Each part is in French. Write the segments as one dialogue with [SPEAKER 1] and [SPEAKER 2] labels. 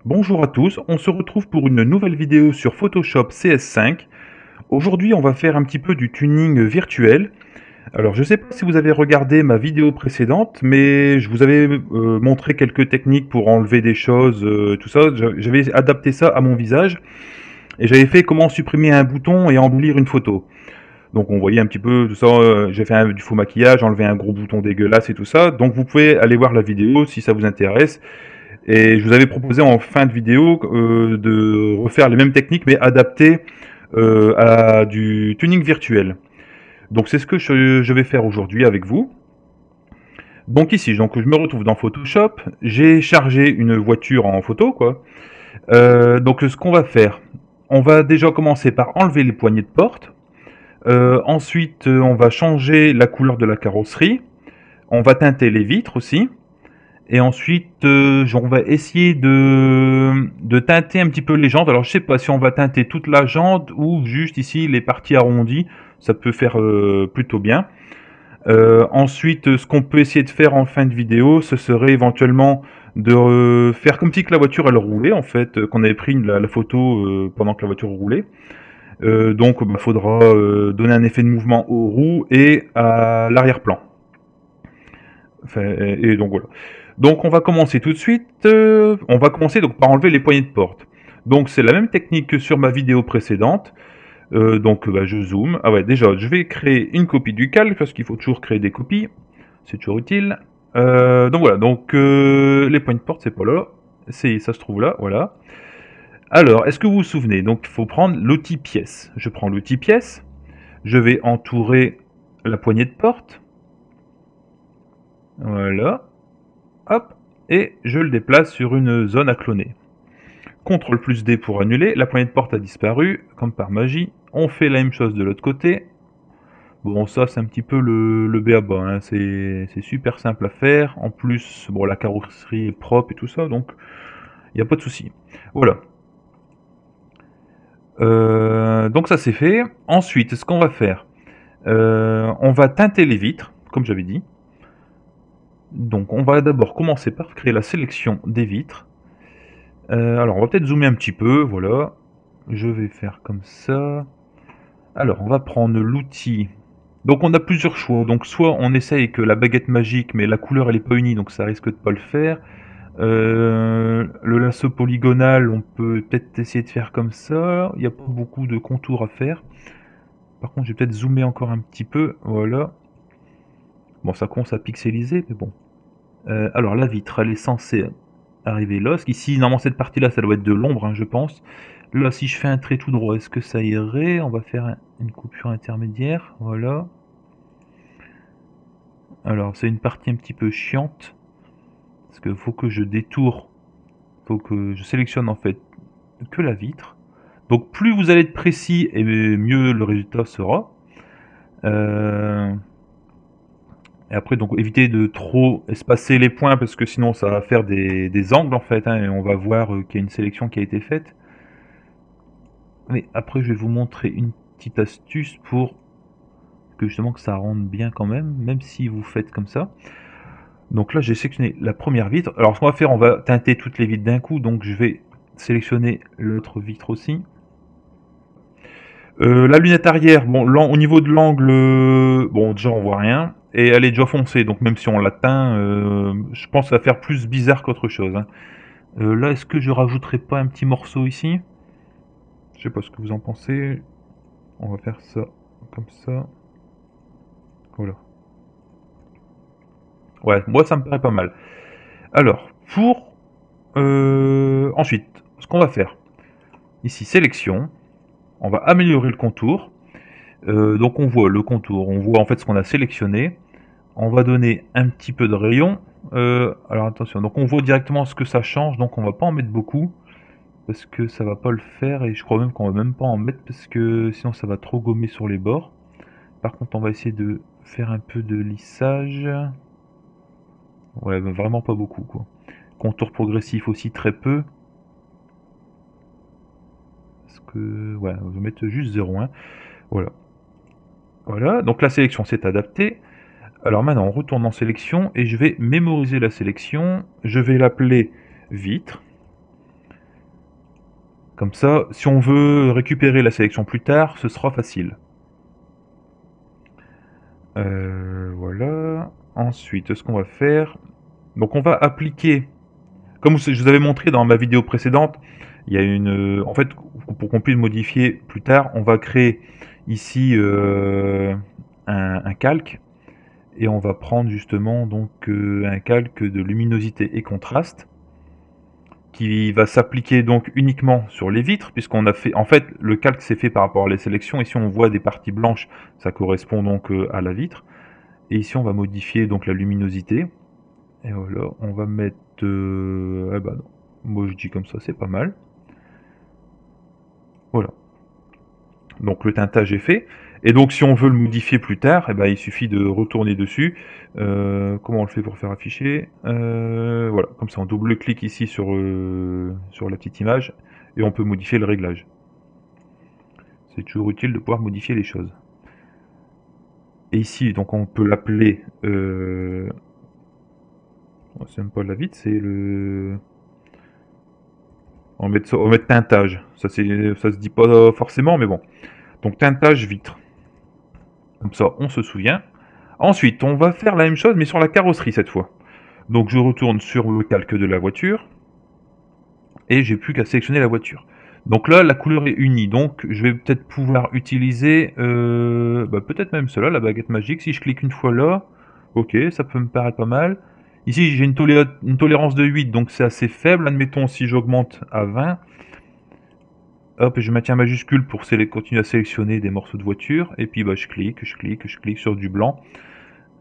[SPEAKER 1] Bonjour à tous, on se retrouve pour une nouvelle vidéo sur Photoshop CS5. Aujourd'hui on va faire un petit peu du tuning virtuel. Alors je ne sais pas si vous avez regardé ma vidéo précédente, mais je vous avais montré quelques techniques pour enlever des choses, tout ça. J'avais adapté ça à mon visage et j'avais fait comment supprimer un bouton et embellir une photo. Donc on voyait un petit peu tout ça, j'ai fait du faux maquillage, enlevé un gros bouton dégueulasse et tout ça. Donc vous pouvez aller voir la vidéo si ça vous intéresse. Et je vous avais proposé en fin de vidéo de refaire les mêmes techniques mais adaptées à du tuning virtuel. Donc c'est ce que je vais faire aujourd'hui avec vous. Donc ici, donc je me retrouve dans Photoshop, j'ai chargé une voiture en photo, quoi. Donc ce qu'on va faire, on va déjà commencer par enlever les poignées de porte. Ensuite, on va changer la couleur de la carrosserie. On va teinter les vitres aussi. Et ensuite, on va essayer de teinter un petit peu les jantes. Alors, je sais pas si on va teinter toute la jante ou juste ici les parties arrondies. Ça peut faire plutôt bien. Ensuite, ce qu'on peut essayer de faire en fin de vidéo, ce serait éventuellement de faire comme si que la voiture elle roulait en fait, qu'on avait pris la photo pendant que la voiture roulait. Donc, il faudra donner un effet de mouvement aux roues et à l'arrière-plan. Enfin, et donc voilà. Donc on va commencer tout de suite. On va commencer donc par enlever les poignées de porte. Donc c'est la même technique que sur ma vidéo précédente. Je zoome. Ah ouais, déjà je vais créer une copie du calque parce qu'il faut toujours créer des copies. C'est toujours utile. Donc voilà. Donc les poignées de porte c'est pas là. Ça se trouve là. Voilà. Alors est-ce que vous vous souvenez? Donc il faut prendre l'outil pièce. Je prends l'outil pièce. Je vais entourer la poignée de porte. Voilà. Hop, et je le déplace sur une zone à cloner. CTRL plus D pour annuler, la poignée de porte a disparu, comme par magie. On fait la même chose de l'autre côté. Bon, ça c'est un petit peu le b.a-ba, hein. C'est super simple à faire. En plus, bon, la carrosserie est propre et tout ça, donc il n'y a pas de souci. Voilà. Donc ça c'est fait. Ensuite, ce qu'on va faire, on va teinter les vitres, comme j'avais dit. Donc on va d'abord commencer par créer la sélection des vitres. Alors on va peut-être zoomer un petit peu, voilà. Je vais faire comme ça. Alors on va prendre l'outil. Donc on a plusieurs choix. Donc soit on essaye que la baguette magique, mais la couleur elle est pas unie, donc ça risque de pas le faire. Le lasso polygonal, on peut peut-être essayer de faire comme ça. Il n'y a pas beaucoup de contours à faire. Par contre, je vais peut-être zoomer encore un petit peu. Voilà. Bon, ça commence à pixeliser, mais bon. Alors la vitre, elle est censée arriver là. Parce qu'ici, normalement, cette partie-là, ça doit être de l'ombre, hein, je pense. Là, si je fais un trait tout droit, est-ce que ça irait? On va faire une coupure intermédiaire. Voilà. Alors, c'est une partie un petit peu chiante. Parce qu'il faut que je détourne. Faut que je sélectionne, en fait, que la vitre. Donc, plus vous allez être précis, et mieux le résultat sera. Et après, donc, évitez de trop espacer les points parce que sinon ça va faire des angles en fait, hein, et on va voir qu'il y a une sélection qui a été faite. Mais après, je vais vous montrer une petite astuce pour que justement que ça rentre bien quand même, même si vous faites comme ça. Donc là, j'ai sélectionné la première vitre. Alors, ce qu'on va faire, on va teinter toutes les vitres d'un coup, donc je vais sélectionner l'autre vitre aussi. La lunette arrière, bon, au niveau de l'angle, bon, déjà on voit rien. Et elle est déjà foncée, donc même si on la teint, je pense que ça va faire plus bizarre qu'autre chose, hein. Là, est-ce que je rajouterai pas un petit morceau ici? Je sais pas ce que vous en pensez. On va faire ça comme ça. Voilà. Ouais, moi ça me paraît pas mal. Alors, pour... ensuite, ce qu'on va faire, ici, sélection. On va améliorer le contour. Donc on voit le contour, on voit en fait ce qu'on a sélectionné. On va donner un petit peu de rayon. Alors attention, donc on voit directement ce que ça change, donc on va pas en mettre beaucoup. Parce que ça va pas le faire, et je crois même qu'on va même pas en mettre, parce que sinon ça va trop gommer sur les bords. Par contre on va essayer de faire un peu de lissage. Ouais, mais vraiment pas beaucoup quoi. Contour progressif aussi très peu. Parce que, ouais, on va mettre juste 0,1. Voilà. Voilà, donc la sélection s'est adaptée. Alors maintenant on retourne en sélection et je vais mémoriser la sélection. Je vais l'appeler vitre. Comme ça, si on veut récupérer la sélection plus tard, ce sera facile. Voilà. Ensuite, ce qu'on va faire... Donc on va appliquer... Comme je vous avais montré dans ma vidéo précédente, il y a une... En fait, pour qu'on puisse modifier plus tard, on va créer ici un calque. Et on va prendre justement donc un calque de luminosité et contraste qui va s'appliquer donc uniquement sur les vitres, puisqu'on a fait, en fait, le calque s'est fait par rapport à les sélections. Ici, on voit des parties blanches, ça correspond donc à la vitre. Et ici, on va modifier donc la luminosité. Et voilà, on va mettre, ah bah non, moi je dis comme ça, c'est pas mal. Voilà. Donc le teintage est fait. Et donc si on veut le modifier plus tard, eh ben, il suffit de retourner dessus. Comment on le fait pour faire afficher? Voilà, comme ça on double-clique ici sur la petite image et on peut modifier le réglage. C'est toujours utile de pouvoir modifier les choses. Et ici, donc on peut l'appeler... c'est même pas la vitre, c'est le... On va mettre teintage. Ça se dit pas forcément, mais bon. Donc teintage vitre. Comme ça, on se souvient. Ensuite, on va faire la même chose, mais sur la carrosserie cette fois. Donc je retourne sur le calque de la voiture. Et j'ai plus qu'à sélectionner la voiture. Donc là, la couleur est unie. Donc je vais peut-être pouvoir utiliser... peut-être même cela, la baguette magique. Si je clique une fois là, ok, ça peut me paraître pas mal. Ici, j'ai une tolérance de 8, donc c'est assez faible. Admettons, si j'augmente à 20... Hop, je maintiens majuscule pour continuer à sélectionner des morceaux de voiture. Et puis bah, je clique sur du blanc.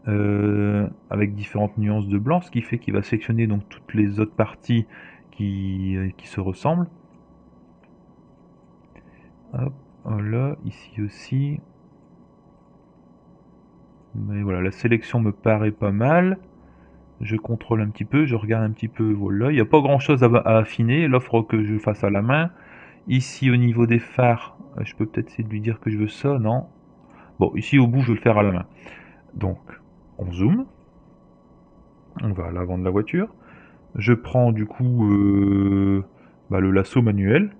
[SPEAKER 1] Avec différentes nuances de blanc, ce qui fait qu'il va sélectionner donc toutes les autres parties qui se ressemblent. Hop, voilà, ici aussi. Mais voilà, la sélection me paraît pas mal. Je contrôle un petit peu, je regarde un petit peu, voilà. Il n'y a pas grand chose à affiner, l'offre que je fasse à la main. Ici au niveau des phares, je peux peut-être essayer de lui dire que je veux ça, non. Bon, ici au bout je vais le faire à la main. Donc, on zoome. On va à l'avant de la voiture. Je prends du coup le lasso manuel.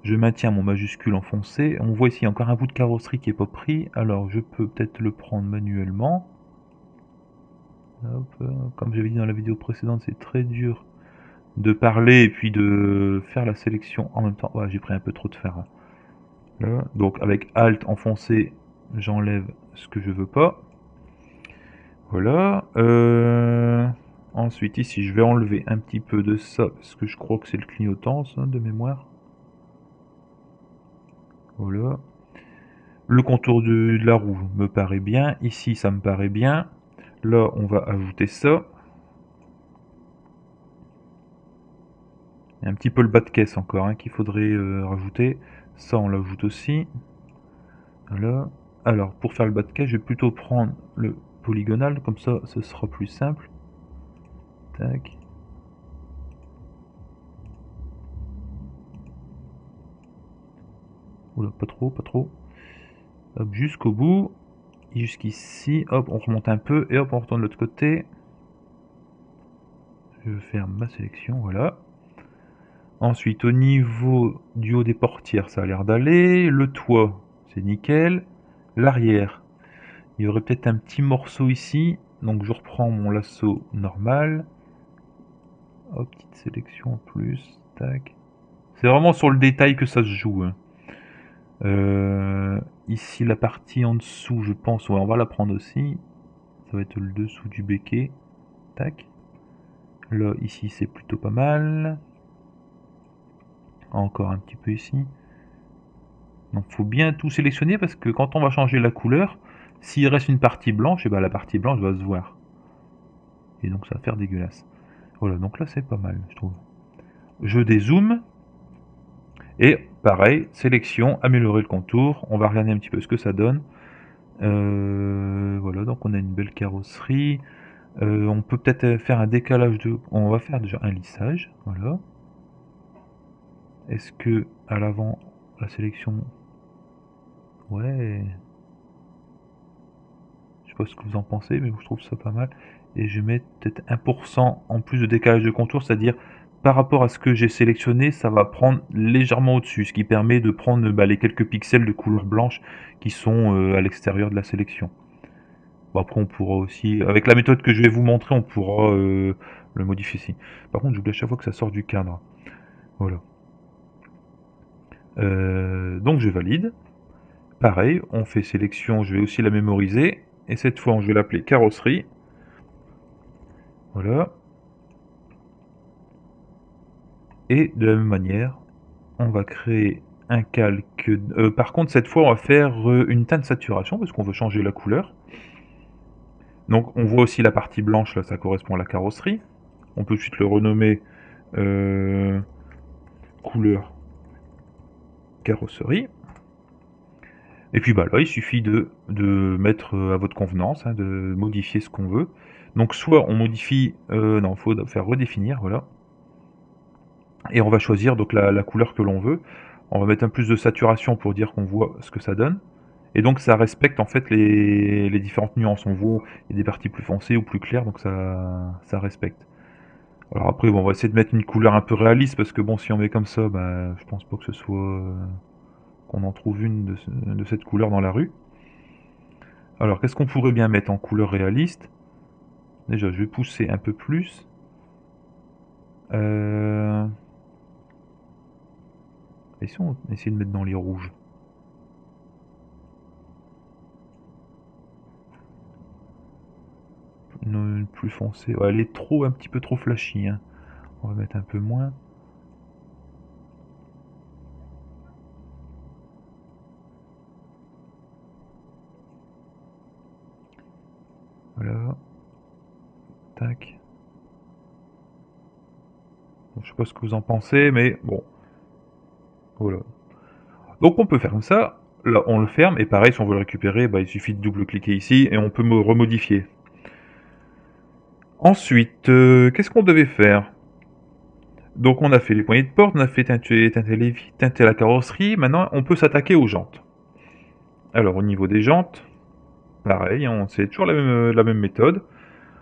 [SPEAKER 1] Je maintiens mon majuscule enfoncé. On voit ici encore un bout de carrosserie qui n'est pas pris. Alors je peux peut-être le prendre manuellement. Hop, comme j'avais dit dans la vidéo précédente, c'est très dur de parler et puis de faire la sélection en même temps. Ouais, j'ai pris un peu trop de fer. Là. Donc avec Alt enfoncé, j'enlève ce que je veux pas. Voilà. Ensuite ici, je vais enlever un petit peu de ça, parce que je crois que c'est le clignotant, ça, de mémoire. Voilà. Le contour de la roue me paraît bien. Ici, ça me paraît bien. Là, on va ajouter ça. Il y a un petit peu le bas de caisse encore qu'il faudrait rajouter. Ça, on l'ajoute aussi. Voilà. Alors, pour faire le bas de caisse, je vais plutôt prendre le polygonal. Comme ça, ce sera plus simple. Tac. Oula, pas trop, pas trop. Hop, jusqu'au bout. Jusqu'ici. Hop, on remonte un peu. Et hop, on retourne de l'autre côté. Je vais faire ma sélection, voilà. Ensuite, au niveau du haut des portières, ça a l'air d'aller. Le toit, c'est nickel. L'arrière, il y aurait peut-être un petit morceau ici. Donc je reprends mon lasso normal. Hop, petite sélection en plus. Tac. C'est vraiment sur le détail que ça se joue. Ici, la partie en dessous, je pense, ouais, on va la prendre aussi. Ça va être le dessous du béquet. Tac. Là, ici, c'est plutôt pas mal. Encore un petit peu ici. Donc faut bien tout sélectionner parce que quand on va changer la couleur, s'il reste une partie blanche, et ben la partie blanche va se voir. Et donc ça va faire dégueulasse. Voilà, donc là c'est pas mal, je trouve. Je dézoome. Et pareil, sélection, améliorer le contour. On va regarder un petit peu ce que ça donne. Voilà, donc on a une belle carrosserie. On peut peut-être faire un décalage de... On va faire déjà un lissage, voilà. Est-ce que à l'avant, la sélection... Ouais... Je sais pas ce que vous en pensez, mais je trouve ça pas mal. Et je mets peut-être 1% en plus de décalage de contour, c'est-à-dire par rapport à ce que j'ai sélectionné, ça va prendre légèrement au-dessus, ce qui permet de prendre les quelques pixels de couleur blanche qui sont à l'extérieur de la sélection. Bon, après, on pourra aussi, avec la méthode que je vais vous montrer, on pourra le modifier ici. Par contre, j'oublie à chaque fois que ça sort du cadre. Voilà. Donc je valide. Pareil, on fait sélection, je vais aussi la mémoriser. Et cette fois, je vais l'appeler carrosserie. Voilà. Et de la même manière, on va créer un calque. Par contre, cette fois, on va faire une teinte saturation parce qu'on veut changer la couleur. Donc, on voit aussi la partie blanche, là, ça correspond à la carrosserie. On peut ensuite le renommer couleur carrosserie. Et puis bah là, il suffit de mettre à votre convenance, hein, de modifier ce qu'on veut. Donc soit on modifie, non, il faut faire redéfinir, voilà. Et on va choisir donc la couleur que l'on veut. On va mettre un plus de saturation pour dire qu'on voit ce que ça donne. Et donc ça respecte en fait les différentes nuances. On voit, il y a des parties plus foncées ou plus claires, donc ça respecte. Alors après, bon, on va essayer de mettre une couleur un peu réaliste, parce que bon, si on met comme ça, bah, je pense pas que ce soit... qu'on en trouve une de cette couleur dans la rue. Alors, qu'est-ce qu'on pourrait bien mettre en couleur réaliste? Déjà, je vais pousser un peu plus. Et si on essaie de mettre dans les rouges? Une plus foncée. Ouais, elle est un petit peu trop flashy, hein. On va mettre un peu moins. Voilà. Tac. Bon, je sais pas ce que vous en pensez, mais bon. Voilà. Donc on peut faire comme ça. Là, on le ferme. Et pareil, si on veut le récupérer, bah, il suffit de double-cliquer ici et on peut me remodifier. Ensuite, qu'est-ce qu'on devait faire? Donc on a fait les poignées de porte, on a fait teinter la carrosserie. Maintenant, on peut s'attaquer aux jantes. Alors au niveau des jantes, pareil, hein, c'est toujours la même méthode.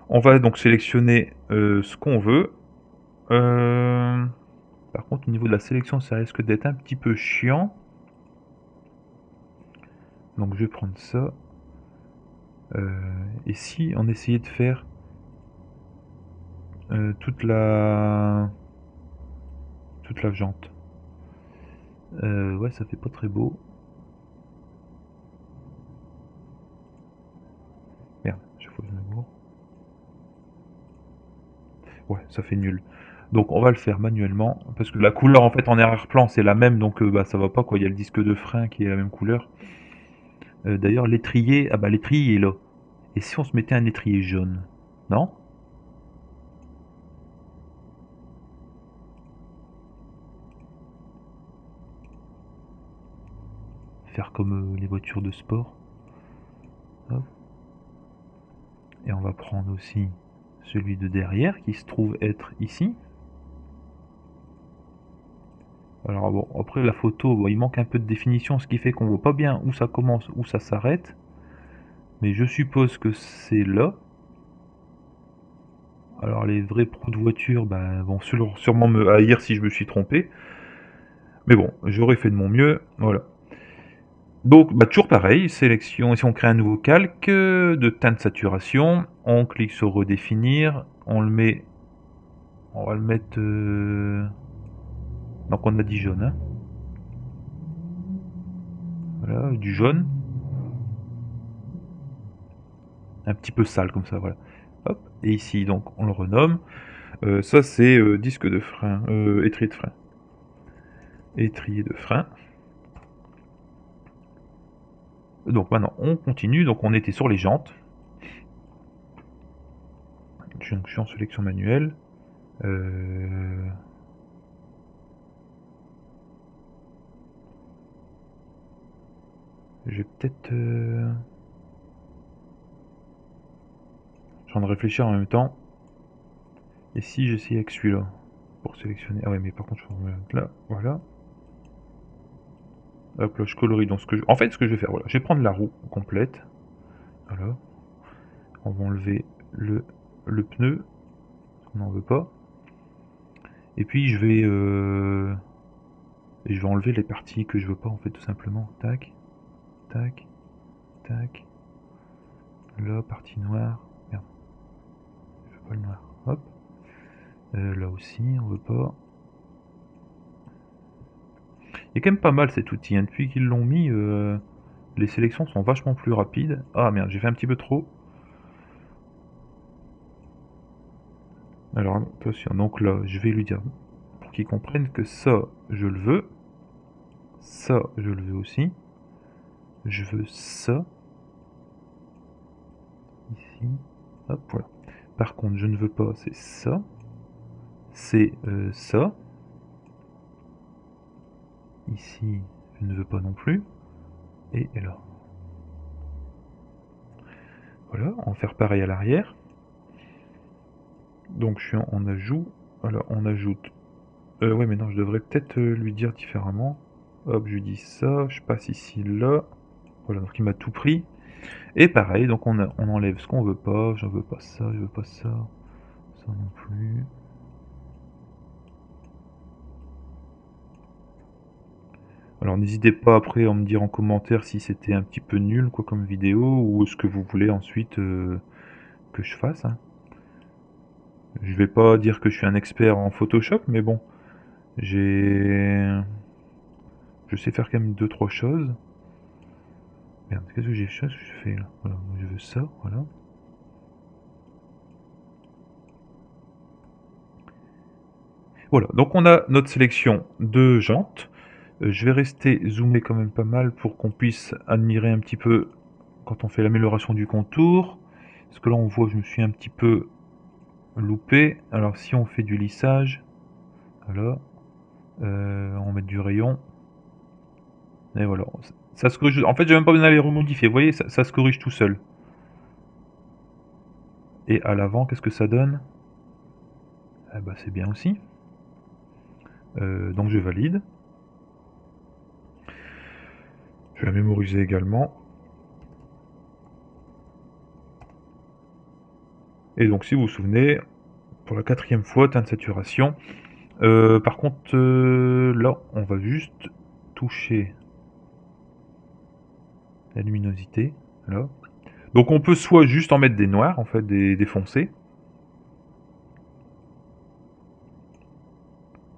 [SPEAKER 1] On va donc sélectionner ce qu'on veut. Par contre, au niveau de la sélection, ça risque d'être un petit peu chiant. Donc je vais prendre ça. Et si on essayait de faire toute la jante? Ouais, ça fait pas très beau. Merde, je faut que je me bourre. Ouais, ça fait nul. Donc on va le faire manuellement, parce que la couleur en fait en arrière-plan c'est la même, donc bah, ça va pas quoi, il y a le disque de frein qui est la même couleur. D'ailleurs l'étrier, ah bah l'étrier est là. Et si on se mettait un étrier jaune? Non? Faire comme les voitures de sport. Hop. Et on va prendre aussi celui de derrière qui se trouve être ici. Alors bon, après la photo, bon, il manque un peu de définition, ce qui fait qu'on voit pas bien où ça commence, où ça s'arrête. Mais je suppose que c'est là. Alors les vrais pros de voiture vont sûrement me haïr si je me suis trompé. Mais bon, j'aurais fait de mon mieux, voilà. Donc toujours pareil, sélection, si on crée un nouveau calque de teinte saturation, on clique sur redéfinir, on le met, on va le mettre, donc on a dit jaune, hein. Voilà, du jaune. Un petit peu sale comme ça, voilà. Hop, et ici donc on le renomme. Ça c'est disque de frein, étrier de frein. Étrier de frein. Donc maintenant on continue, donc on était sur les jantes. Jonction sélection manuelle. Je vais peut-être... Je suis en train de réfléchir en même temps. Et si j'essayais avec celui-là pour sélectionner... Ah ouais, mais par contre je vais remettre là, voilà. Hop là, je colorie. Donc en fait, ce que je vais faire, voilà, je vais prendre la roue complète. Voilà. On va enlever le pneu, on n'en veut pas. Et puis je vais enlever les parties que je veux pas en fait tout simplement. Tac, tac, tac. Là, partie noire. Merde, je veux pas le noir. Hop. Là aussi, on veut pas. Il est quand même pas mal cet outil, hein. Depuis qu'ils l'ont mis, les sélections sont vachement plus rapides. Ah merde, j'ai fait un petit peu trop. Alors attention, donc là, je vais lui dire pour qu'il comprenne que ça, je le veux. Ça, je le veux aussi. Je veux ça. Ici. Hop, voilà. Par contre, je ne veux pas, c'est ça. C'est ça. Ici, je ne veux pas non plus. Et là. Voilà, on va faire pareil à l'arrière. Donc je suis en ajout. Alors on ajoute. Ouais, mais non, je devrais peut-être lui dire différemment. Hop, je lui dis ça, je passe ici, là. Voilà, donc il m'a tout pris. Et pareil, donc on enlève ce qu'on veut pas. Je veux pas ça, je veux pas ça. Ça non plus. Alors n'hésitez pas après à me dire en commentaire si c'était un petit peu nul quoi comme vidéo ou ce que vous voulez ensuite que je fasse, hein. Je vais pas dire que je suis un expert en Photoshop, mais bon, j'ai... je sais faire quand même 2-3 choses. Merde, qu'est-ce que j'ai fait là? Voilà, je veux ça, voilà. Voilà, donc on a notre sélection de jantes. Je vais rester zoomé quand même pas mal pour qu'on puisse admirer un petit peu quand on fait l'amélioration du contour. Parce que là on voit que je me suis un petit peu loupé. Alors si on fait du lissage, voilà, on va mettre du rayon. Et voilà, ça se corrige. En fait, j'ai même pas besoin d'aller remodifier. Vous voyez, ça se corrige tout seul. Et à l'avant, qu'est-ce que ça donne? Ah bah c'est bien aussi. Donc je valide. Je vais la mémoriser également. Et donc si vous vous souvenez, pour la 4e fois, teinte de saturation. Par contre, là, on va juste toucher la luminosité. Là. Donc on peut soit juste en mettre des noirs, en fait, des foncés.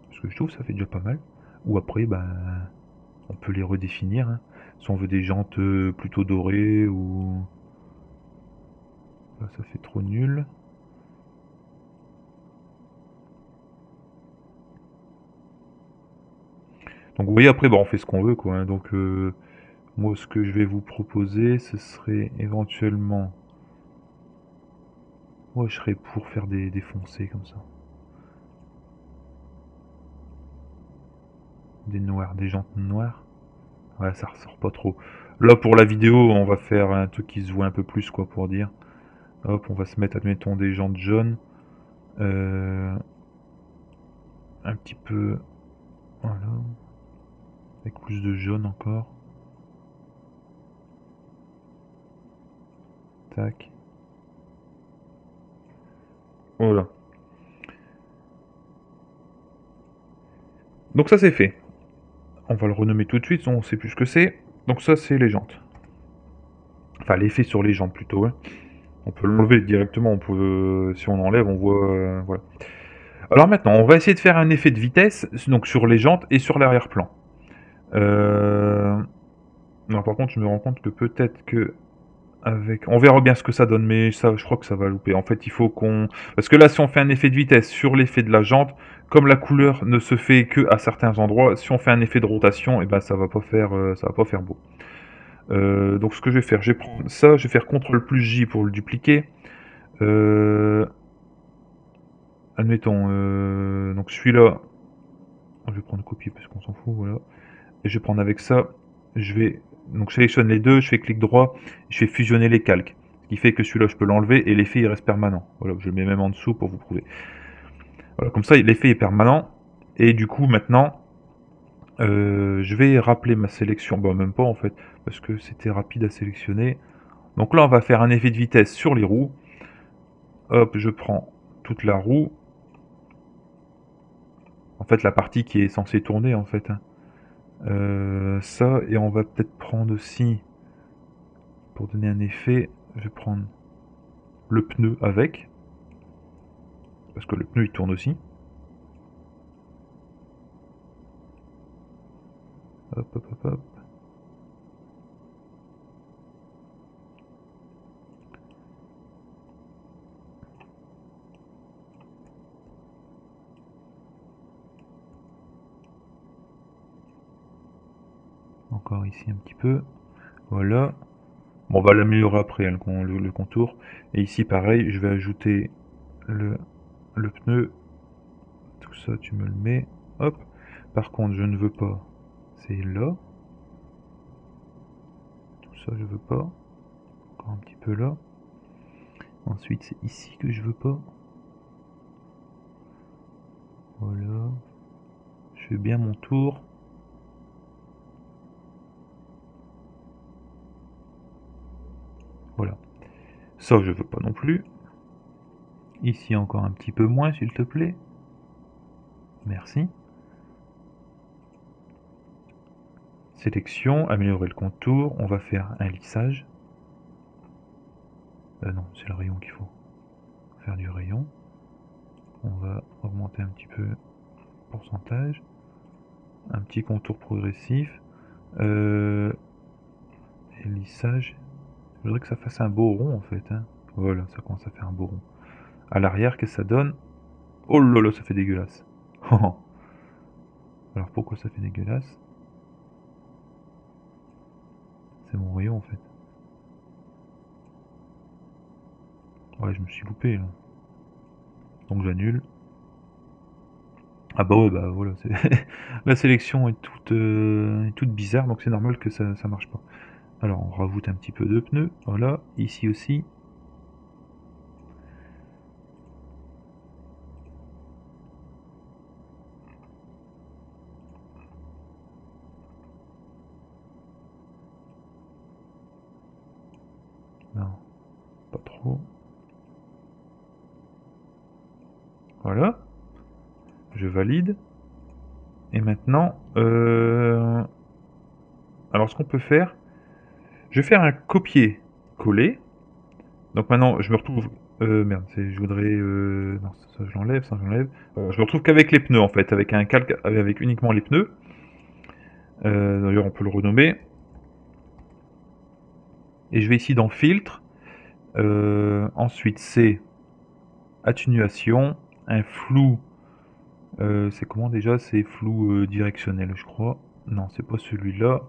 [SPEAKER 1] Parce que je trouve que ça fait déjà pas mal. Ou après, ben, on peut les redéfinir, hein. Si on veut des jantes plutôt dorées ou... Là, ça fait trop nul. Donc vous voyez, après, bah, on fait ce qu'on veut, quoi, hein. Donc moi, ce que je vais vous proposer, ce serait éventuellement... Moi, je serais pour faire des foncés comme ça. Des noirs, des jantes noires. Ouais, ça ressort pas trop. Là, pour la vidéo, on va faire un truc qui se voit un peu plus, quoi, pour dire. Hop, on va se mettre, admettons, des jantes jaunes. Un petit peu... Voilà. Avec plus de jaune encore. Tac. Voilà. Donc ça, c'est fait. On va le renommer tout de suite, on sait plus ce que c'est. Donc ça, c'est les jantes. Enfin, l'effet sur les jantes, plutôt, hein. On peut l'enlever directement, on peut, si on enlève, on voit... voilà. Alors maintenant, on va essayer de faire un effet de vitesse donc sur les jantes et sur l'arrière-plan. Non, par contre, je me rends compte que peut-être que avec... On verra bien ce que ça donne, mais ça, je crois que ça va louper. En fait, il faut qu'on... Parce que là, si on fait un effet de vitesse sur l'effet de la jante, comme la couleur ne se fait que à certains endroits, si on fait un effet de rotation, et ben ça va pas faire beau. Donc ce que je vais faire, je vais prendre ça, je vais faire CTRL plus J pour le dupliquer. Admettons, donc celui-là, je vais prendre copier parce qu'on s'en fout, voilà. Et je vais prendre avec ça, je vais, donc je sélectionne les deux, je fais clic droit, je fais fusionner les calques. Ce qui fait que celui-là, je peux l'enlever et l'effet il reste permanent. Voilà, je le mets même en dessous pour vous prouver. Voilà, comme ça, l'effet est permanent. Et du coup, maintenant, je vais rappeler ma sélection. Bon, même pas en fait, parce que c'était rapide à sélectionner. Donc là, on va faire un effet de vitesse sur les roues. Hop, je prends toute la roue. En fait, la partie qui est censée tourner, en fait. Hein. Ça, et on va peut-être prendre aussi, pour donner un effet, je vais prendre le pneu avec, parce que le pneu il tourne aussi. Hop, hop, hop, hop. Encore ici un petit peu. Voilà. Bon, on va l'améliorer après, hein, le contour. Et ici, pareil, je vais ajouter le pneu. Tout ça, tu me le mets. Hop. Par contre, je ne veux pas. C'est là. Tout ça, je veux pas. Encore un petit peu là. Ensuite, c'est ici que je veux pas. Voilà. Je fais bien mon tour. Voilà. Ça, je veux pas non plus. Ici, encore un petit peu moins, s'il te plaît. Merci. Sélection, améliorer le contour. On va faire un lissage. Non, c'est le rayon qu'il faut. Faire du rayon. On va augmenter un petit peu le pourcentage. Un petit contour progressif. Et lissage. Je voudrais que ça fasse un beau rond en fait. Hein. Voilà, ça commence à faire un beau rond. À l'arrière, qu'est-ce que ça donne? Oh là là, ça fait dégueulasse. Alors pourquoi ça fait dégueulasse? C'est mon rayon en fait. Ouais, je me suis loupé là. Donc j'annule. Ah bah ouais, bah voilà. La sélection est toute bizarre, donc c'est normal que ça marche pas. Alors on rajoute un petit peu de pneus. Voilà, ici aussi. Non, pas trop. Voilà. Je valide. Et maintenant, alors ce qu'on peut faire, je vais faire un copier-coller. Donc maintenant, je me retrouve... merde, je voudrais... non, ça je l'enlève, ça je l'enlève. Je me retrouve qu'avec les pneus en fait, avec un calque avec uniquement les pneus. D'ailleurs, on peut le renommer. Et je vais ici dans filtre. Ensuite, c'est atténuation, un flou. C'est comment déjà? C'est flou directionnel, je crois. Non, c'est pas celui-là.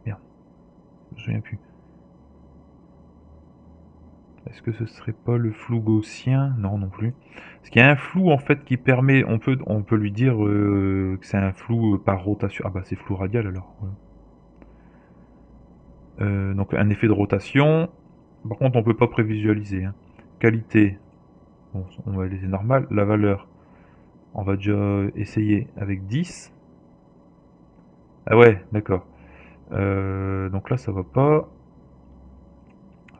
[SPEAKER 1] Merde, je me souviens plus. Est-ce que ce serait pas le flou gaussien? Non, non plus. Parce qu'il y a un flou en fait qui permet, on peut lui dire que c'est un flou par rotation. Ah bah c'est flou radial alors. Ouais. Donc un effet de rotation. Par contre on peut pas prévisualiser. Hein. Qualité, bon, on va laisser normal. La valeur, on va déjà essayer avec 10. Ah ouais, d'accord. Donc là ça va pas.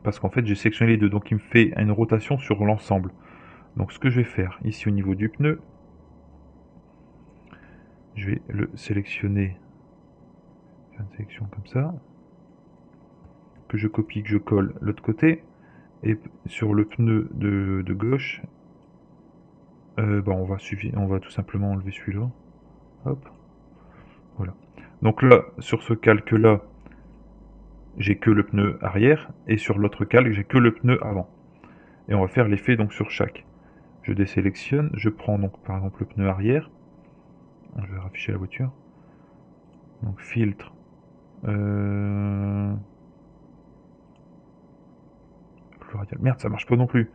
[SPEAKER 1] Parce qu'en fait j'ai sectionné les deux. Donc il me fait une rotation sur l'ensemble. Donc ce que je vais faire ici au niveau du pneu, je vais le sélectionner, faire une sélection comme ça, que je copie, que je colle l'autre côté, et sur le pneu de gauche, bah on va tout simplement enlever celui-là, hop, voilà. Donc là, sur ce calque-là, j'ai que le pneu arrière, et sur l'autre calque, j'ai que le pneu avant. Et on va faire l'effet donc sur chaque. Je désélectionne, je prends donc par exemple le pneu arrière, je vais afficher la voiture, donc filtre, merde, ça marche pas non plus.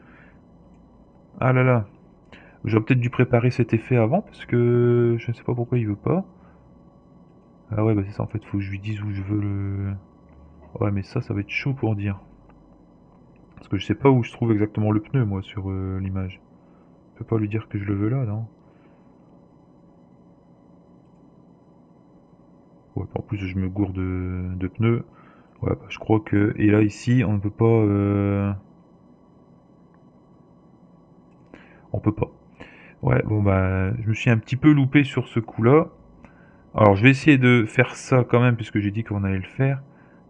[SPEAKER 1] Ah là là. J'aurais peut-être dû préparer cet effet avant parce que je ne sais pas pourquoi il veut pas. Ah ouais, bah c'est ça en fait, faut que je lui dise où je veux le... Ouais, mais ça va être chaud pour dire. Parce que je sais pas où je trouve exactement le pneu moi sur l'image. Je peux pas lui dire que je le veux là, non? Ouais, en plus je me gourde de pneus. Ouais, bah, je crois que... Et là ici, on ne peut pas... On peut pas. Ouais, bon bah, je me suis un petit peu loupé sur ce coup-là. Alors, je vais essayer de faire ça quand même, puisque j'ai dit qu'on allait le faire.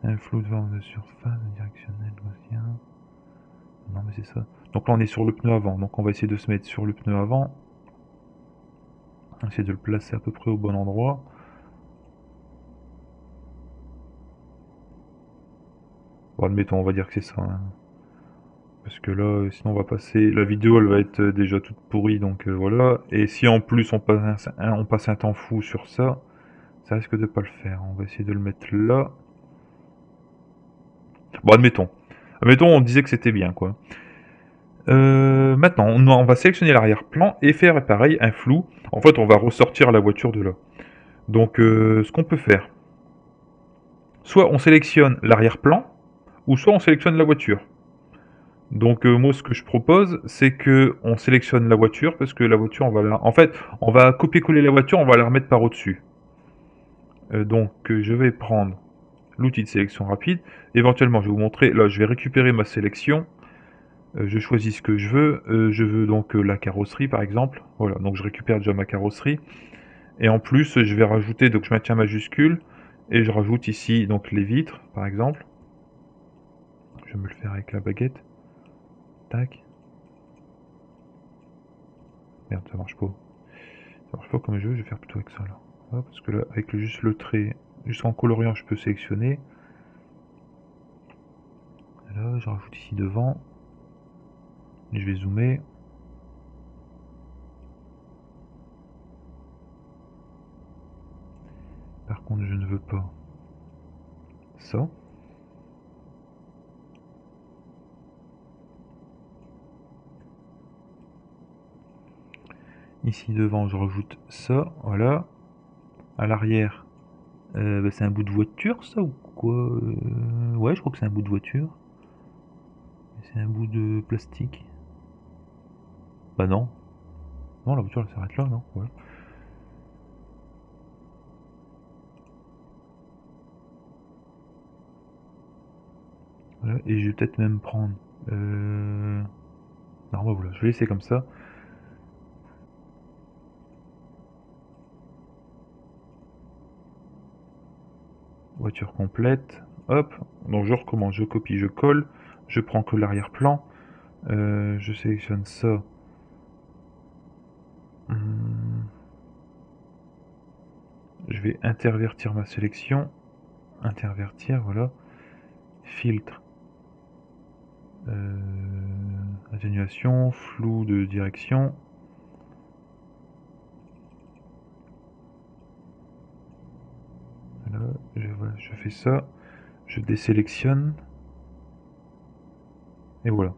[SPEAKER 1] Un flou de forme de surface, directionnel, gaussien. Non, mais c'est ça. Donc là, on est sur le pneu avant. Donc on va essayer de se mettre sur le pneu avant. On va essayer de le placer à peu près au bon endroit. Bon, admettons, on va dire que c'est ça, hein. Parce que là, sinon on va passer... La vidéo, elle va être déjà toute pourrie, donc voilà. Et si en plus on passe un temps fou sur ça, ça risque de pas le faire. On va essayer de le mettre là. Bon, admettons. Admettons, on disait que c'était bien, quoi. Maintenant, on va sélectionner l'arrière-plan et faire pareil, un flou. En fait, on va ressortir la voiture de là. Donc, ce qu'on peut faire, soit on sélectionne l'arrière-plan, ou soit on sélectionne la voiture. Donc, moi, ce que je propose, c'est que on sélectionne la voiture, parce que la voiture, on va la... En fait, on va copier-coller la voiture, on va la remettre par au-dessus. Donc, je vais prendre l'outil de sélection rapide. Éventuellement, je vais vous montrer, là, je vais récupérer ma sélection. Je choisis ce que je veux. Je veux donc la carrosserie par exemple. Voilà, donc je récupère déjà ma carrosserie. Et en plus, je vais rajouter, donc je maintiens majuscule. Et je rajoute ici donc les vitres par exemple. Je vais me le faire avec la baguette. Tac. Merde, ça marche pas. Ça marche pas comme je veux, je vais faire plutôt avec ça là. Ah, parce que là, avec juste le trait, juste en coloriant, je peux sélectionner. Là, je rajoute ici devant. Je vais zoomer. Par contre, je ne veux pas ça. Ici devant, je rajoute ça, voilà. À l'arrière, bah, c'est un bout de voiture, ça, ou quoi? Ouais, je crois que c'est un bout de voiture. C'est un bout de plastique. Bah non. Non, la voiture, elle s'arrête là, non? Ouais. Voilà, et je vais peut-être même prendre... Non, bah voilà, je vais laisser comme ça. Voiture complète. Hop. Donc je recommence, je copie, je colle. Je prends que l'arrière-plan. Je sélectionne ça. Hum, Je vais intervertir ma sélection. Intervertir, voilà. Filtre. Atténuation, flou de direction. Voilà, je fais ça. Je désélectionne. Et voilà.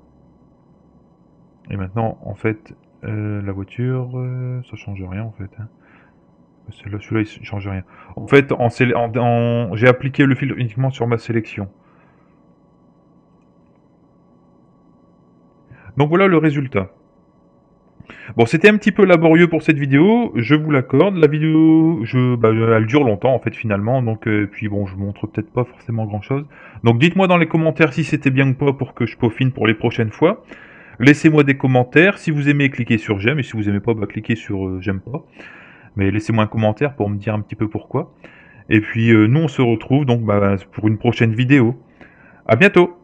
[SPEAKER 1] Et maintenant, en fait, la voiture, ça change rien en fait, hein. Celui-là, il change rien. En fait, j'ai appliqué le filtre uniquement sur ma sélection. Donc voilà le résultat. Bon, c'était un petit peu laborieux pour cette vidéo, je vous l'accorde. La vidéo, elle dure longtemps en fait finalement, donc puis bon, je vous montre peut-être pas forcément grand-chose. Donc dites-moi dans les commentaires si c'était bien ou pas pour que je peaufine pour les prochaines fois. Laissez-moi des commentaires. Si vous aimez, cliquez sur j'aime, et si vous aimez pas, bah, cliquez sur j'aime pas. Mais laissez-moi un commentaire pour me dire un petit peu pourquoi. Et puis nous, on se retrouve donc pour une prochaine vidéo. À bientôt!